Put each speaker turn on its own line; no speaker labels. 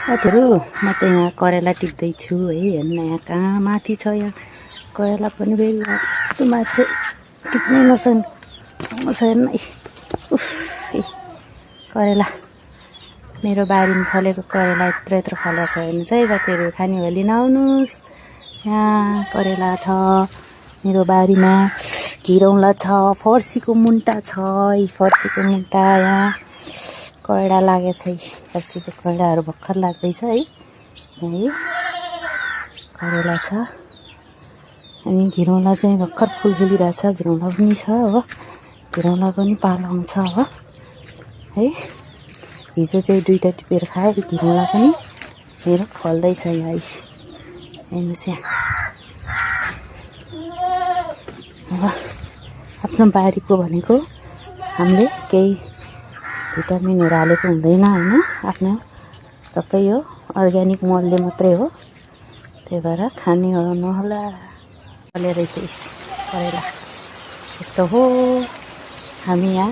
साथीहरू म चाहिँ यहाँ करेला टिप्दैछु है। हेर्नु यहाँ कहाँ माथि छ। यहाँ करेला पनि फेरि कस्तो माथि टिप्नै नसक्नु छ। हेर्नु है, उफ करेला मेरो बारीमा फलेको करेला यत्रो यत्रो फलेको छ। हेर्नुहोस् है साथीहरू, खाने भयो लिन आउनुहोस्। यहाँ करेला छ मेरो बारीमा, घिरौँला छ, फर्सीको मुन्टा छ। फर्सीको मुन्टा यहाँ कैडा लागेको छ। फर्सीको कैडाहरू भर्खर लाग्दैछ है। करेला छ अनि घिरौँला चाहिँ भर्खर फुल खेलिरहेछ। घिरौँला पनि छ हो, घिरौँला पनि पालो आउँछ हो है। हिजो चाहिँ 2टा टिपेर खाएँ। घिरौँला पनि मेरो फल्दैछ यहाँ है। हेर्नुहोस् यहाँ अब आफ्नो बारीको भनेको हामीले केही भिटामिनहरू हालेको हुँदैन हैन। आफ्नो सबै यो अर्ग्यानिक मलले मात्रै हो। त्यही भएर खाने हो नहोला फले रहेछ करेला। यस्तो हो हामी यहाँ